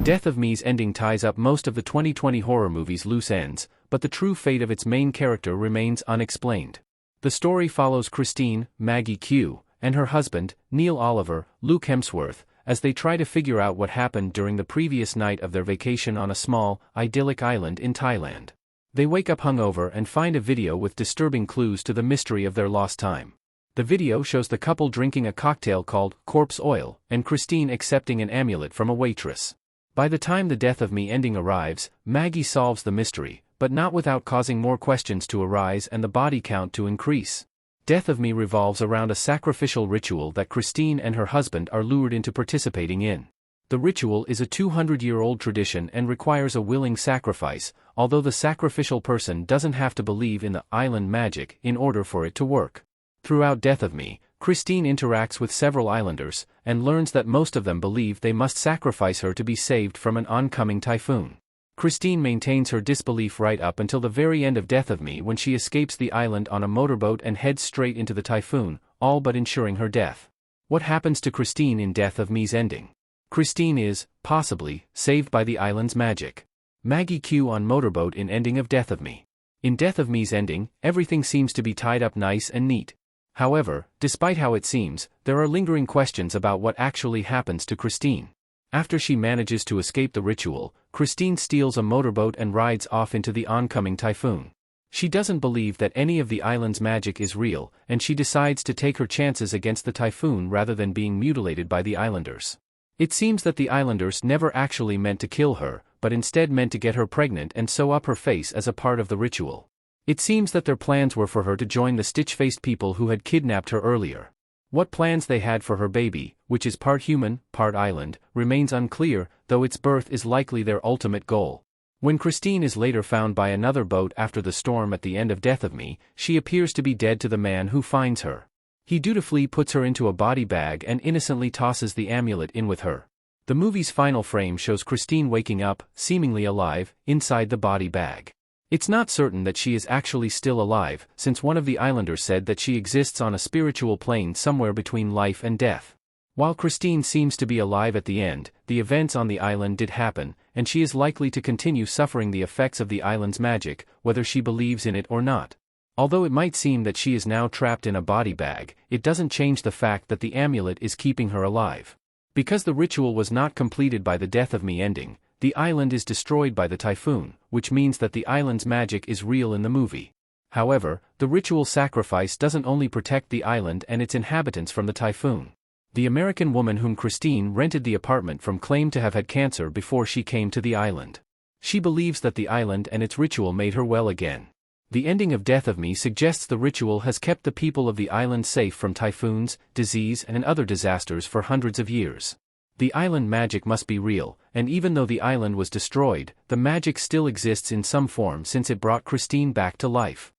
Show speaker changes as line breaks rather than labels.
Death of Me's ending ties up most of the 2020 horror movie's loose ends, but the true fate of its main character remains unexplained. The story follows Christine, Maggie Q, and her husband, Neil Oliver, Luke Hemsworth, as they try to figure out what happened during the previous night of their vacation on a small, idyllic island in Thailand. They wake up hungover and find a video with disturbing clues to the mystery of their lost time. The video shows the couple drinking a cocktail called corpse oil, and Christine accepting an amulet from a waitress. By the time the Death of Me ending arrives, Maggie solves the mystery, but not without causing more questions to arise and the body count to increase. Death of Me revolves around a sacrificial ritual that Christine and her husband are lured into participating in. The ritual is a 200-year-old tradition and requires a willing sacrifice, although the sacrificial person doesn't have to believe in the island magic in order for it to work. Throughout Death of Me, Christine interacts with several islanders, and learns that most of them believe they must sacrifice her to be saved from an oncoming typhoon. Christine maintains her disbelief right up until the very end of Death of Me when she escapes the island on a motorboat and heads straight into the typhoon, all but ensuring her death. What happens to Christine in Death of Me's ending? Christine is, possibly, saved by the island's magic. Maggie Q on motorboat in ending of Death of Me. In Death of Me's ending, everything seems to be tied up nice and neat. However, despite how it seems, there are lingering questions about what actually happens to Christine. After she manages to escape the ritual, Christine steals a motorboat and rides off into the oncoming typhoon. She doesn't believe that any of the island's magic is real, and she decides to take her chances against the typhoon rather than being mutilated by the islanders. It seems that the islanders never actually meant to kill her, but instead meant to get her pregnant and sew up her face as a part of the ritual. It seems that their plans were for her to join the stitch-faced people who had kidnapped her earlier. What plans they had for her baby, which is part human, part island, remains unclear, though its birth is likely their ultimate goal. When Christine is later found by another boat after the storm at the end of Death of Me, she appears to be dead to the man who finds her. He dutifully puts her into a body bag and innocently tosses the amulet in with her. The movie's final frame shows Christine waking up, seemingly alive, inside the body bag. It's not certain that she is actually still alive, since one of the islanders said that she exists on a spiritual plane somewhere between life and death. While Christine seems to be alive at the end, the events on the island did happen, and she is likely to continue suffering the effects of the island's magic, whether she believes in it or not. Although it might seem that she is now trapped in a body bag, it doesn't change the fact that the amulet is keeping her alive. Because the ritual was not completed by the Death of Me ending, the island is destroyed by the typhoon, which means that the island's magic is real in the movie. However, the ritual sacrifice doesn't only protect the island and its inhabitants from the typhoon. The American woman whom Christine rented the apartment from claimed to have had cancer before she came to the island. She believes that the island and its ritual made her well again. The ending of Death of Me suggests the ritual has kept the people of the island safe from typhoons, disease, and other disasters for hundreds of years. The island magic must be real, and even though the island was destroyed, the magic still exists in some form since it brought Christine back to life.